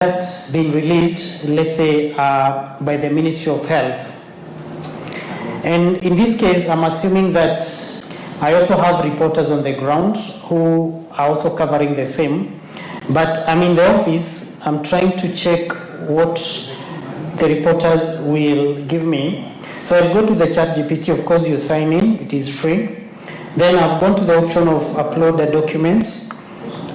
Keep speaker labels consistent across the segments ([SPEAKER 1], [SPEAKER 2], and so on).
[SPEAKER 1] just been released, let's say, by the Ministry of Health. And in this case, I'm assuming that I also have reporters on the ground who are also covering the same. But I'm in the office, I'm trying to check what the reporters will give me. So I'll go to the ChatGPT, of course you sign in, it is free. Then I've gone to the option of upload a document.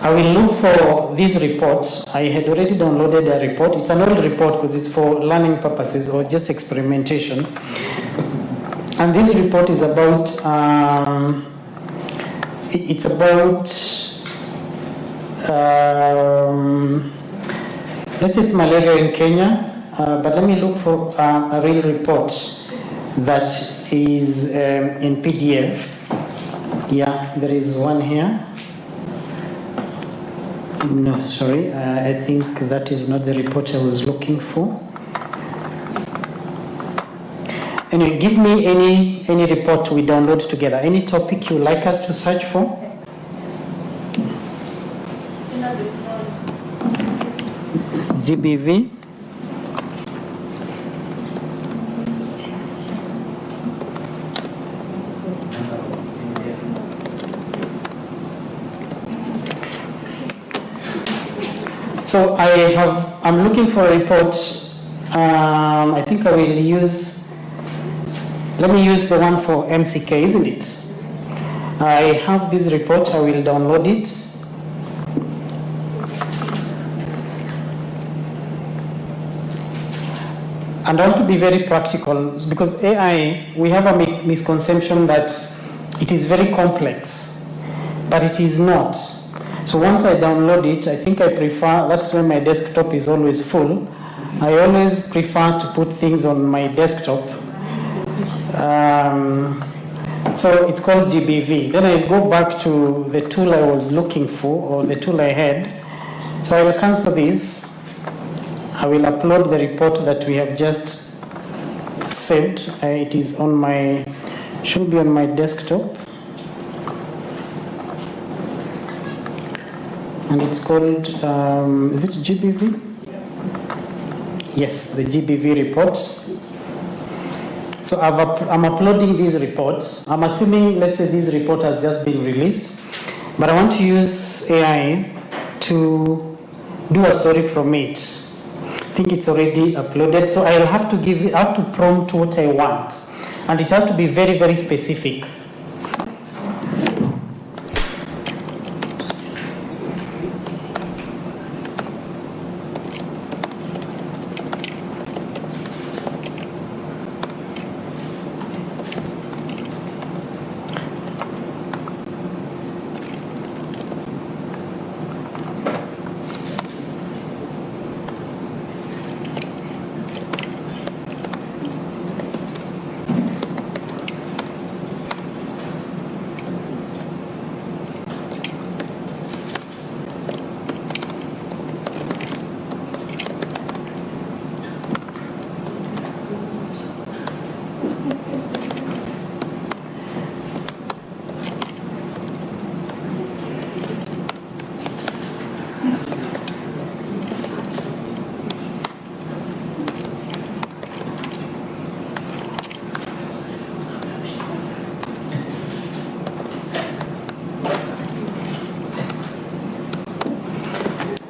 [SPEAKER 1] I will look for these reports. I had already downloaded a report. It's an old report because it's for learning purposes or just experimentation. And this report is about, let's say it's malaria in Kenya, but let me look for a real report that is in PDF. Yeah, there is one here. No, sorry, I think that is not the report I was looking for. Anyway, give me any report we download together. Any topic you like us to search for? GBV. So I'm looking for a report. I think I will use, let me use the one for MCK, isn't it? I have this report, I will download it. And I want to be very practical because AI, we have a misconception that it is very complex, but it is not. So once I download it, I think I prefer, that's when my desktop is always full. I always prefer to put things on my desktop. So it's called GBV. Then I go back to the tool I was looking for, or the tool I had. So I will cancel this. I will upload the report that we have just saved. It is on my, should be on my desktop. And it's called, is it GBV? Yes, the GBV report. So I'm uploading these reports. I'm assuming, let's say this report has just been released, but I want to use AI to do a story from it. I think it's already uploaded, so I'll have to prompt what I want. And it has to be very, very specific.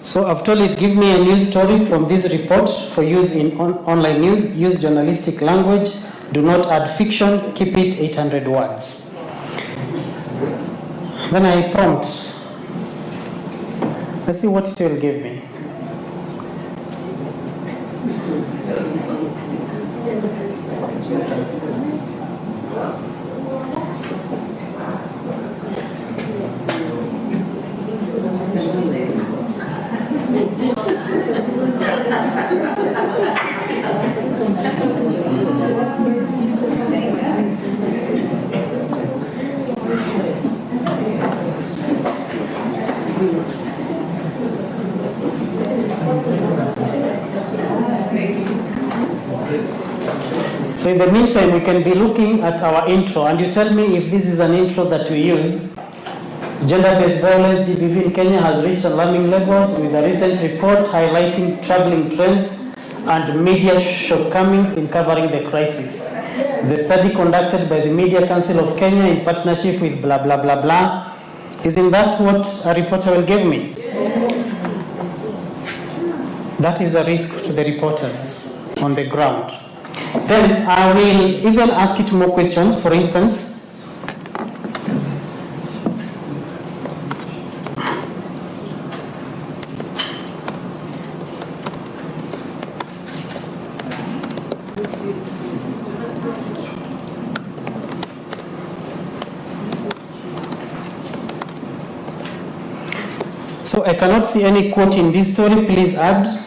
[SPEAKER 1] So I've told it, give me a news story from this report for use in online news. Use journalistic language. Do not add fiction. Keep it 800 words. Then I prompt. Let's see what it will give me. So in the meantime, we can be looking at our intro, and you tell me if this is an intro that we use. Gender-based violence, GBV in Kenya, has reached alarming levels, with a recent report highlighting troubling trends and media shortcomings in covering the crisis. The study conducted by the Media Council of Kenya in partnership with blah, blah, blah, blah. Isn't that what a reporter will give me? That is a risk to the reporters on the ground. Then I will even ask it more questions. For instance, so I cannot see any quote in this story. Please add.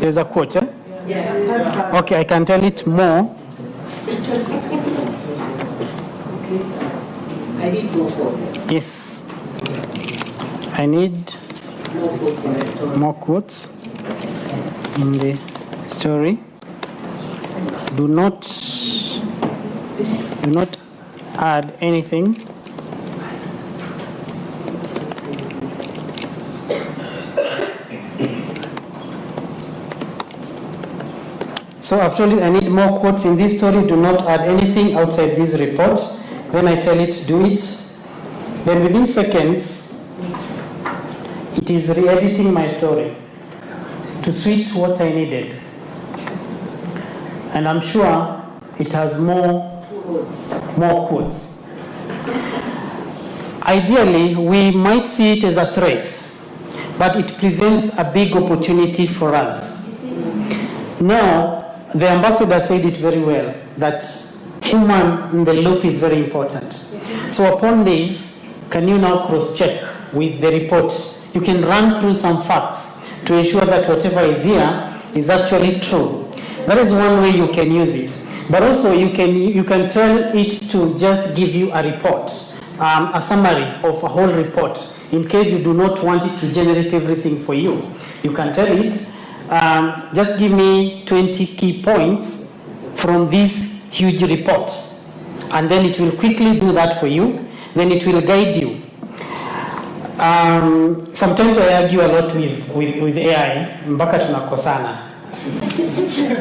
[SPEAKER 1] There's a quote, eh? Yeah. Okay, I can tell it more.
[SPEAKER 2] I need more quotes.
[SPEAKER 1] Yes. I need more quotes in the story. Do not add anything. So I've told it I need more quotes in this story. Do not add anything outside these reports. Then I tell it do it. Then within seconds, it is re-editing my story to suit what I needed. And I'm sure it has more quotes. Ideally, we might see it as a threat, but it presents a big opportunity for us. Now, the ambassador said it very well, that human in the loop is very important. So upon this, can you now cross-check with the report? You can run through some facts to ensure that whatever is here is actually true. That is one way you can use it. But also you can tell it to just give you a report, a summary of a whole report, in case you do not want it to generate everything for you. You can tell it, just give me 20 key points from this huge report, and then it will quickly do that for you. Then it will guide you. Sometimes I argue a lot with AI, mpaka tunakosana,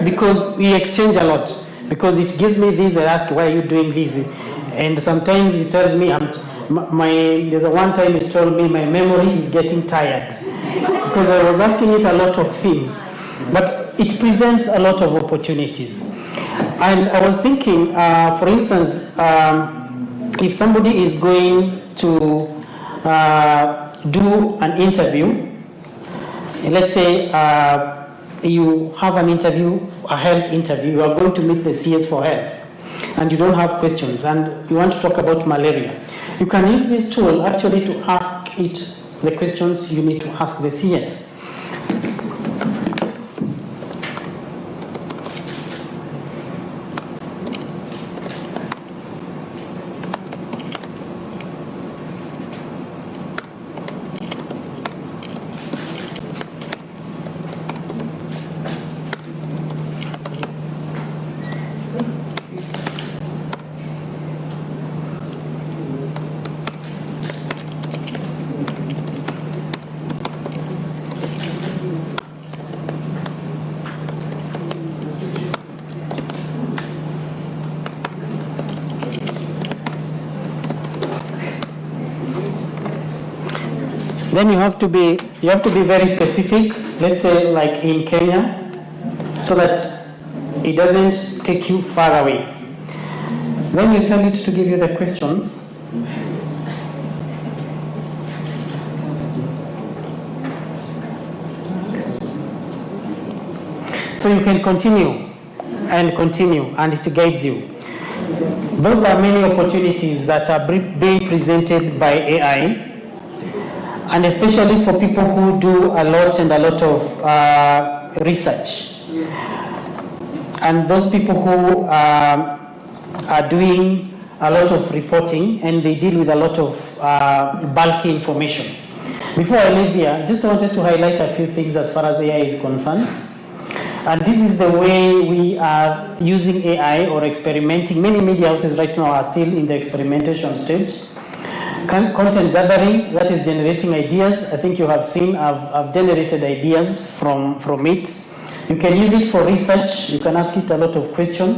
[SPEAKER 1] because we exchange a lot. Because it gives me this, I ask, why are you doing this? And sometimes it tells me, there's a one time it told me my memory is getting tired, because I was asking it a lot of things. But it presents a lot of opportunities. And I was thinking, for instance, if somebody is going to do an interview, let's say you have an interview, a health interview, you are going to meet the CS for health, and you don't have questions, and you want to talk about malaria. You can use this tool actually to ask it the questions you need to ask the CS. Then you have to be very specific, let's say like in Kenya, so that it doesn't take you far away. Then you tell it to give you the questions. So you can continue, and it guides you. Those are many opportunities that are being presented by AI. And especially for people who do a lot of research. And those people who are doing a lot of reporting, and they deal with a lot of bulky information. Before I leave here, I just wanted to highlight a few things as far as AI is concerned. And this is the way we are using AI or experimenting. Many media houses right now are still in the experimentation stage. Content gathering, that is generating ideas. I think you have seen I've generated ideas from it. You can use it for research. You can ask it a lot of questions.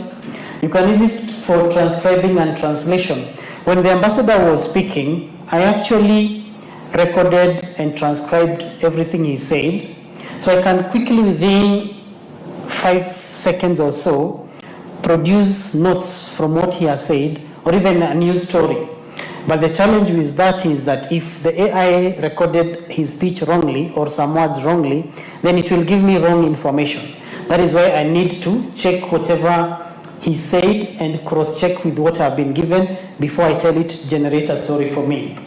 [SPEAKER 1] You can use it for transcribing and translation. When the ambassador was speaking, I actually recorded and transcribed everything he said. So I can quickly, within 5 seconds or so, produce notes from what he has said, or even a news story. But the challenge with that is that if the AI recorded his speech wrongly or some words wrongly, then it will give me wrong information. That is why I need to check whatever he said and cross-check with what I've been given before I tell it to generate a story for me.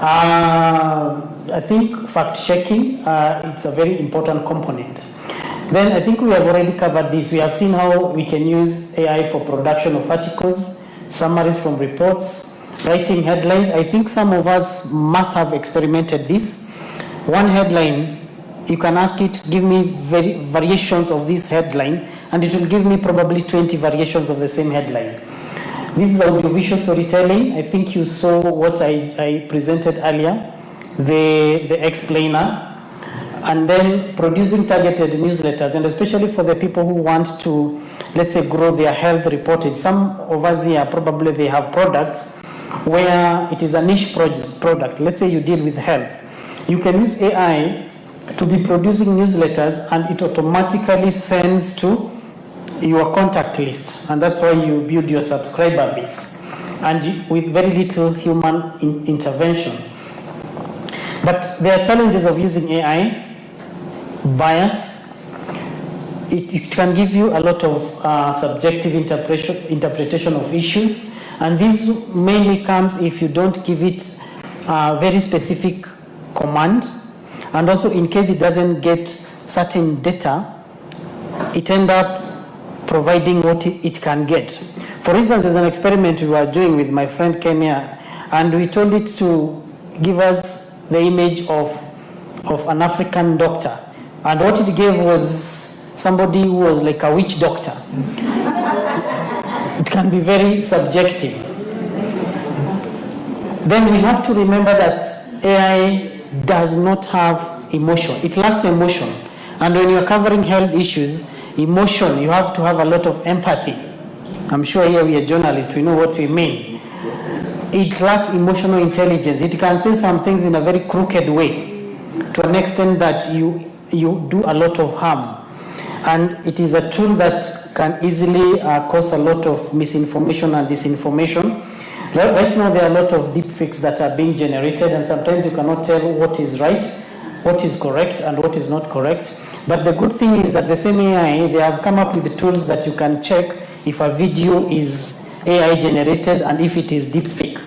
[SPEAKER 1] I think fact-checking, it's a very important component. Then I think we have already covered this. We have seen how we can use AI for production of articles, summaries from reports, writing headlines. I think some of us must have experimented this. One headline, you can ask it, give me variations of this headline, and it will give me probably 20 variations of the same headline. This is audiovisual storytelling. I think you saw what I presented earlier, the explainer, and then producing targeted newsletters, and especially for the people who want to, let's say, grow their health reportage. Some of us here, probably they have products where it is a niche product. Let's say you deal with health. You can use AI to be producing newsletters, and it automatically sends to your contact list. And that's why you build your subscriber base, and with very little human intervention. But there are challenges of using AI. Bias. It can give you a lot of subjective interpretation of issues. And this mainly comes if you don't give it a very specific command. And also in case it doesn't get certain data, it ends up providing what it can get. For instance, there's an experiment we were doing with my friend Kenya, and we told it to give us the image of an African doctor. And what it gave was somebody who was like a witch doctor. It can be very subjective. Then we have to remember that AI does not have emotion. It lacks emotion. And when you're covering health issues, emotion, you have to have a lot of empathy. I'm sure here we are journalists, we know what we mean. It lacks emotional intelligence. It can say some things in a very crooked way, to an extent that you do a lot of harm. And it is a tool that can easily cause a lot of misinformation and disinformation. Right now there are a lot of deepfakes that are being generated, and sometimes you cannot tell what is right, what is correct, and what is not correct. But the good thing is that the same AI, they have come up with the tools that you can check if a video is AI generated and if it is deepfake.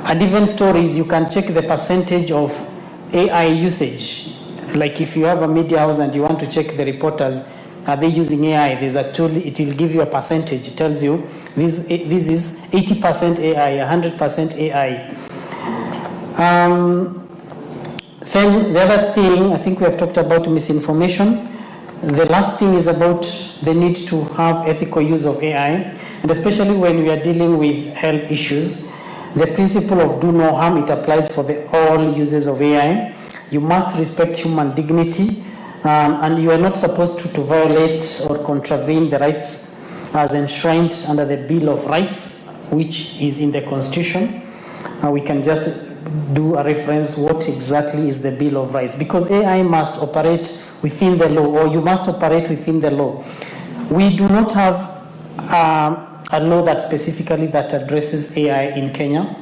[SPEAKER 1] And even stories, you can check the percentage of AI usage. Like if you have a media house and you want to check the reporters, are they using AI? There's a tool, it will give you a percentage. It tells you this is 80% AI, 100% AI. Then the other thing, I think we have talked about misinformation. The last thing is about the need to have ethical use of AI, and especially when we are dealing with health issues. The principle of do no harm, it applies for all users of AI. You must respect human dignity, and you are not supposed to violate or contravene the rights as enshrined under the Bill of Rights, which is in the Constitution. We can just do a reference what exactly is the Bill of Rights, because AI must operate within the law, or you must operate within the law. We do not have a law that specifically that addresses AI in Kenya,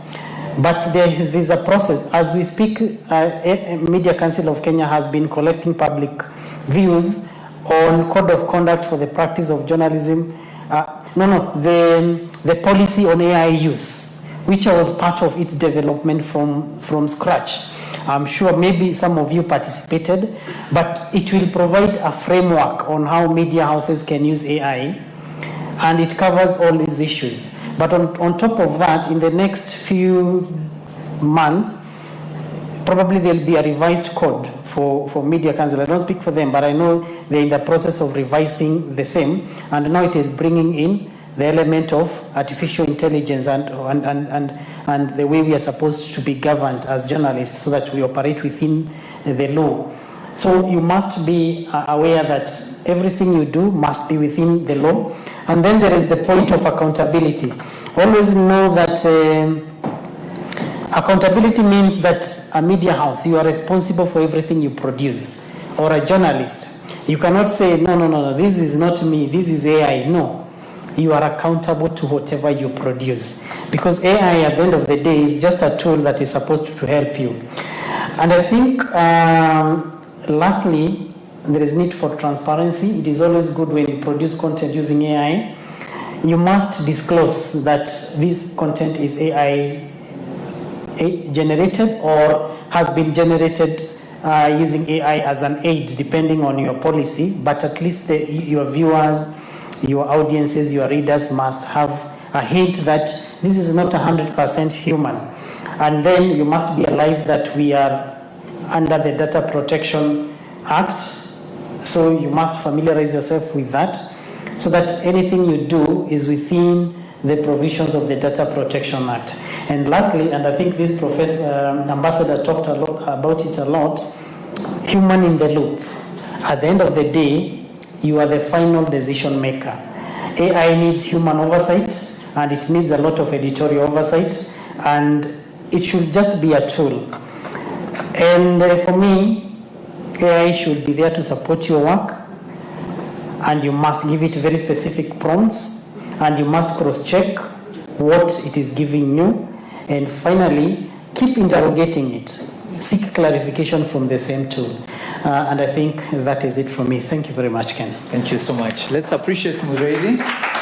[SPEAKER 1] but there's a process. As we speak, Media Council of Kenya has been collecting public views on code of conduct for the practice of journalism. The policy on AI use, which was part of its development from scratch. I'm sure maybe some of you participated, but it will provide a framework on how media houses can use AI, and it covers all these issues. But on top of that, in the next few months, probably there'll be a revised code for media council. I don't speak for them, but I know they're in the process of revising the same, and now it is bringing in the element of artificial intelligence and the way we are supposed to be governed as journalists so that we operate within the law. So you must be aware that everything you do must be within the law. And then there is the point of accountability. Always know that accountability means that a media house, you are responsible for everything you produce, or a journalist. You cannot say, no, this is not me, this is AI. No. You are accountable to whatever you produce. Because AI, at the end of the day, is just a tool that is supposed to help you. And I think, lastly, there is need for transparency. It is always good when you produce content using AI. You must disclose that this content is AI generated or has been generated using AI as an aid, depending on your policy. But at least your viewers, your audiences, your readers must have a hint that this is not 100% human. And then you must be alive that we are under the Data Protection Act. So you must familiarize yourself with that so that anything you do is within the provisions of the Data Protection Act. And lastly, and I think this ambassador talked a lot about it a lot, human in the loop. At the end of the day, you are the final decision maker. AI needs human oversight, and it needs a lot of editorial oversight, and it should just be a tool. And for me, AI should be there to support your work, and you must give it very specific prompts, and you must cross-check what it is giving you, and finally, keep interrogating it. Seek clarification from the same tool. And I think that is it from me. Thank you very much, Ken.
[SPEAKER 2] Thank you so much. Let's appreciate Mureithi.